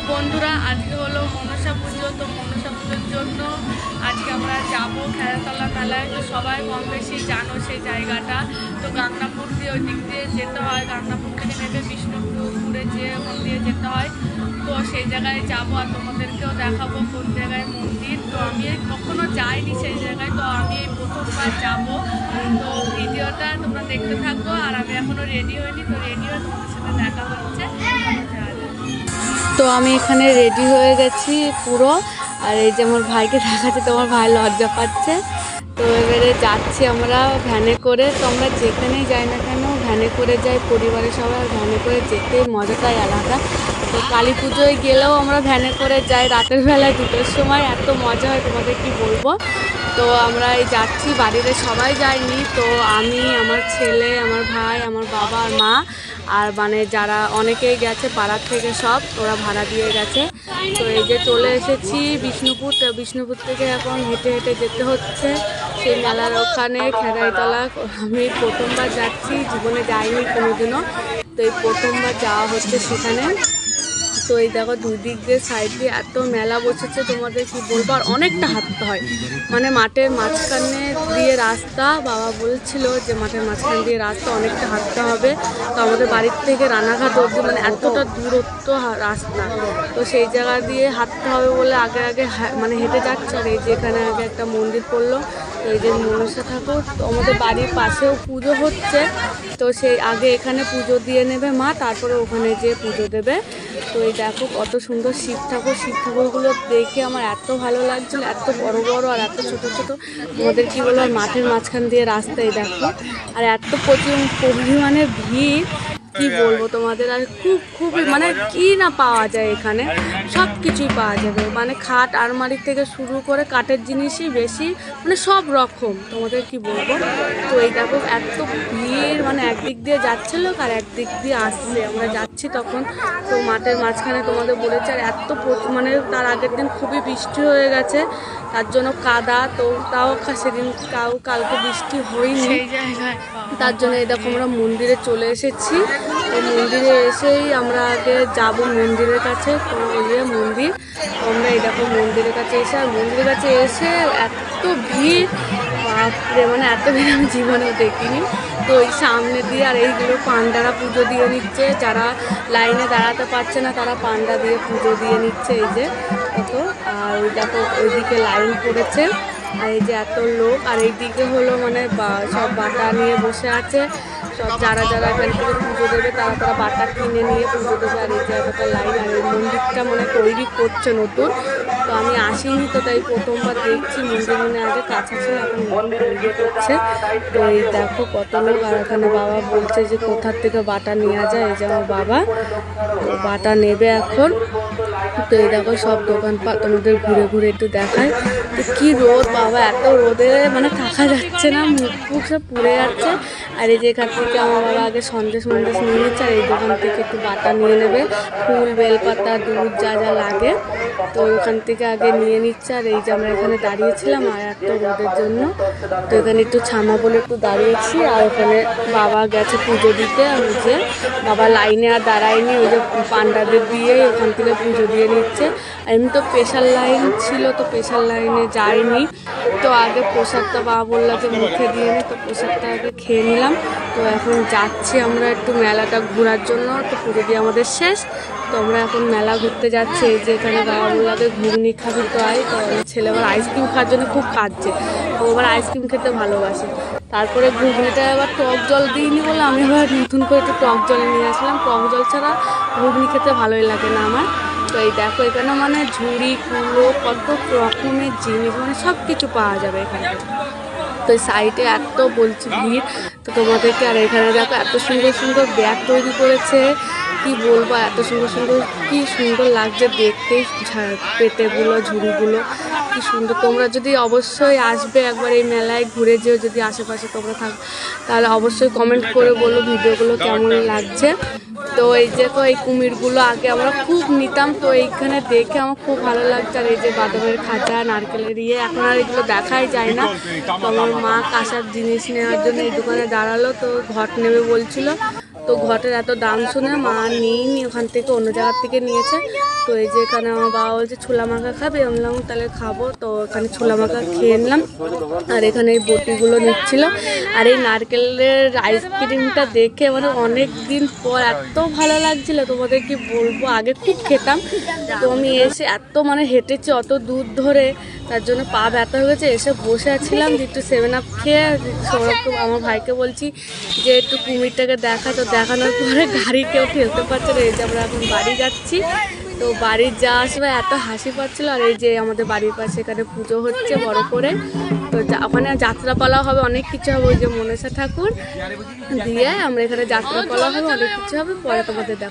বন্ধুরা আজকে হলো মনসা পুজো। তো মনসা পুজোর জন্য আজকে আমরা যাবো খেলাতলা মেলায়। তো সবাই কম বেশি জানো সেই জায়গাটা। তো গাংনাপুর দিয়ে ওই দিক দিয়ে যেতে হয়, গাংনাপুর থেকে নেমে বিষ্ণুপুর ঘুরে যেয়ে ওখান দিয়ে যেতে হয়। তো সেই জায়গায় যাবো আর তোমাদেরকেও দেখাবো কোন জায়গায় মন্দির। তো আমি কখনো যাইনি সেই জায়গায়, তো আমি এই প্রথমবার যাবো। তো ভিডিওটা তোমরা দেখতে থাকবো। আর আমি এখনো রেডি হইনি, তো রেডি হয়ে তোমাদের সাথে দেখা হচ্ছে। তো আমি এখানে রেডি হয়ে গেছি পুরো। আর এই যে আমার ভাইকে দেখাচ্ছে, তোমার ভাই লজ্জা পাচ্ছে। তো এবারে যাচ্ছি আমরা ভ্যানে করে। তো আমরা যেখানেই যাই না কেন ভ্যানে করে যাই পরিবারের সবাই, ভ্যানে করে যেতে মজাটাই আলাদা। তো কালী পুজোয় গেলেও আমরা ভ্যানে করে যাই রাতের বেলায় 2টোর সময়। এত মজা হয় তোমাদের কি বলবো। তো আমরা এই যাচ্ছি, বাড়িতে সবাই যায়নি। তো আমি, আমার ছেলে, আমার ভাই, আমার বাবা আর মা, আর মানে যারা অনেকেই গেছে পাড়ার থেকে সব, ওরা ভাড়া দিয়ে গেছে। তো এই যে চলে এসেছি বিষ্ণুপুর। তো বিষ্ণুপুর থেকে এখন হেঁটে হেঁটে যেতে হচ্ছে সেই মেলার ওখানে খেদাইতলা। আমি প্রথমবার যাচ্ছি, জীবনে যাইনি কোনোদিনও। তো এই প্রথমবার যাওয়া হচ্ছে সেখানে। তো এই দেখো দুই দিক দিয়ে সাইড দিয়ে এত মেলা বসেছে তোমাদের কি বলবো। আর অনেকটা হাঁটতে হয়, মানে মাঠের মাঝখানে দিয়ে রাস্তা। বাবা বলছিল যে মাঠের মাঝখান দিয়ে রাস্তা, অনেকটা হাঁটতে হবে। তো আমাদের বাড়ির থেকে রানাঘাট অবধি মানে এতটা দূরত্ব রাস্তা। তো সেই জায়গা দিয়ে হাঁটতে হবে বলে আগে আগে মানে হেঁটে যাচ্ছে। আর এই যে এখানে আগে একটা মন্দির পড়লো। তো এই যে মনসা ঠাকুর, তো আমাদের বাড়ির পাশেও পুজো হচ্ছে। তো সেই আগে এখানে পুজো দিয়ে নেবে মা, তারপরে ওখানে যেয়ে পুজো দেবে। তো এই দেখো কত সুন্দর শিব ঠাকুর। শিব ঠাকুরগুলো দেখে আমার এত ভালো লাগছিল, এত বড় বড় আর এত ছোট ছোট। তোমাদের কি বলবো, আর মাঠের মাঝখান দিয়ে রাস্তায় দেখো, আর এত প্রচুর পরিমাণে ভিড় কি বলবো তোমাদের। আর খুবই মানে কি না পাওয়া যায় এখানে, সব কিছুই পাওয়া যাবে। মানে খাট আলমারি থেকে শুরু করে কাঠের জিনিসই বেশি, মানে সব রকম তোমাদের কি বলবো। তো এই দেখো এত ভিড়, মানে একদিক দিয়ে যাচ্ছে লোক আর একদিক দিয়ে আসছে। আমরা যাচ্ছি তখন, তো মাঠের মাঝখানে তোমাদের বলেছে। আর এত মানে তার আগের দিন খুবই বৃষ্টি হয়ে গেছে, তার জন্য কাদা। তো তাও সেদিন কালকে বৃষ্টি হয়নি, তার জন্য এই দেখো আমরা মন্দিরে চলে এসেছি। এই মন্দিরে এসেই আমরা আগে যাব মন্দিরের কাছে। তো এই যে মন্দির, আমরা এই দেখো মন্দিরের কাছে এসে, আর মন্দিরের কাছে এসে এত ভিড়, বাপরে, মানে এত ভিড় আমি জীবনেও দেখিনি। তো এই সামনে দিয়ে আর এইগুলো পান্ডারা পুজো দিয়ে নিচ্ছে, যারা লাইনে দাঁড়াতে পারছে না তারা পান্ডা দিয়ে পুজো দিয়ে নিচ্ছে। এই যে কত, আর ওই দেখো ওইদিকে লাইন পড়েছে। আর এই যে এত লোক, আর এইদিকে হলো মানে সব বাটা নিয়ে বসে আছে সব। যারা যারা এখান থেকে পুজো দেবে তারা তারা বাটা কিনে নিয়ে পুজো দেবে। আর এই যে একটা লাইন, আর এই মন্দিরটা মানে তৈরি করছে নতুন। তো আমি আসিনি, তো তাই প্রথমবার দেখছি। মন্দির মানে আগে কাছে ছিল, এখন নতুন তৈরি করছে। তো এই দেখো কত লোক। আর এখানে বাবা বলছে যে কোথার থেকে বাটা নেওয়া যায়। এই যে আমার বাবা বাটা নেবে এখন। তো এই দেখো সব দোকানপাট তোমাদের ঘুরে ঘুরে একটু দেখায়। তো কি রোদ বাবা, এত রোদে মানে থাকা যাচ্ছে না, মুখ সব পুড়ে যাচ্ছে। আর এই যে এখান থেকে আমার বাবা আগে সন্দেশ নিয়ে নিচ্ছে। আর এই দোকান থেকে একটু বাটা নিয়ে নেবে, ফুল, বেলপাতা, দুধ যা যা লাগে। তো ওখান থেকে আগে নিয়ে নিচ্ছে। আর এই যে আমরা এখানে দাঁড়িয়েছিলাম আর এত রোদের জন্য, তো এখানে একটু ছামা বলে একটু দাঁড়িয়েছি। আর ওখানে বাবা গেছে পুজো দিতে। আর ওই যে বাবা লাইনে আর দাঁড়ায়নি, ওই যে পান্ডাদের দিয়ে ওখান থেকে পুজো দিয়ে নিচ্ছে। আর এমনি তো স্পেশাল লাইন ছিল, তো স্পেশাল লাইনে যাইনি। তো আগে প্রসাদটা বাবা বললো যে মুখে দিয়ে নি, তো প্রসাদটা আগে খেয়ে নিলাম। তো এখন যাচ্ছি আমরা একটু মেলাটা ঘোরার জন্য। তো পুজো দিয়ে আমাদের শেষ, তো আমরা এখন মেলা ঘুরতে যাচ্ছি। এই যে এখানে বাবা বললো আগে ঘুগনি খাবি, তো আয়। তো আমার ছেলে আবার আইসক্রিম খাওয়ার জন্য খুব কাঁদছে, ও আবার আইসক্রিম খেতে ভালোবাসে। তারপরে ঘুগনিটা আবার টক জল দিইনি বলে আমি আবার নতুন করে একটু টক জল নিয়ে আসলাম। টক জল ছাড়া ঘুগনি খেতে ভালোই লাগে না আমার। তো এই দেখো এখানে মানে ঝুড়ি, কুলো, কত রকমের জিনিস, মানে সব কিছু পাওয়া যাবে এখানে। তো এই সাইডে এত বলছি ভিড়, তো তোমাদেরকে। আর এখানে দেখো এত সুন্দর সুন্দর ব্যাগ তৈরি করেছে, কি বলবো, এত সুন্দর সুন্দর, কি সুন্দর লাগছে দেখতে। পেটেগুলো, ঝুড়িগুলো কি সুন্দর। তোমরা যদি অবশ্যই আসবে একবার এই মেলায় ঘুরে যেও, যদি আশেপাশে তোমরা থাকো তাহলে অবশ্যই কমেন্ট করে বলো ভিডিওগুলো কেমন লাগছে। তো এই যে তো এই কুমিরগুলো আগে আমরা খুব নিতাম, তো এইখানে দেখে আমার খুব ভালো লাগছে। আর এই যে বাদামের খাঁচা, নারকেলের এখন আর এগুলো দেখাই যায় না। তো আমার মা কাঁসার জিনিস নেওয়ার জন্য এই দোকানে দাঁড়ালো, তো ঘট নেবে বলছিল। তো ঘটের এত দাম শুনে মা নিইনি, ওখান থেকে অন্য জায়গার থেকে নিয়েছে। তো এই যে এখানে আমার বাবা বলছে ছোলা মাখা খাবে, আমি বললাম তাহলে খাবো। তো এখানে ছোলা মাখা খেয়ে নিলাম। আর এখানে এই বটিগুলো নিচ্ছিল। আর এই নারকেলের আইসক্রিমটা দেখে মানে অনেক দিন পর এত ভালো লাগছিল, তোমাদের কি বলবো। আগে খুব খেতাম, তো আমি এসে এত মানে হেঁটেছি অত দূর ধরে, তার জন্য পা ব্যথা হয়ে গেছে। এসে বসে আছিলাম, একটু 7 আপ খেয়ে সৌরভকে আমার ভাইকে বলছি যে একটু কুমিরটাকে দেখা। তো দেখানোর পরে গাড়ি কেউ ঠেলতে পারছে না। এই যে আমরা এখন বাড়ি যাচ্ছি। তো বাড়ি যাওয়ার সময় এত হাসি পাচ্ছিল। আর এই যে আমাদের বাড়ির পাশে এখানে পুজো হচ্ছে বড় করে। তো ওখানে যাত্রাপালা হবে, অনেক কিছু হবে। ওই যে মনসা ঠাকুর দিয়ে আমরা এখানে যাত্রাপালা হবে, অনেক কিছু হবে, পরে তোমাদের দেখো।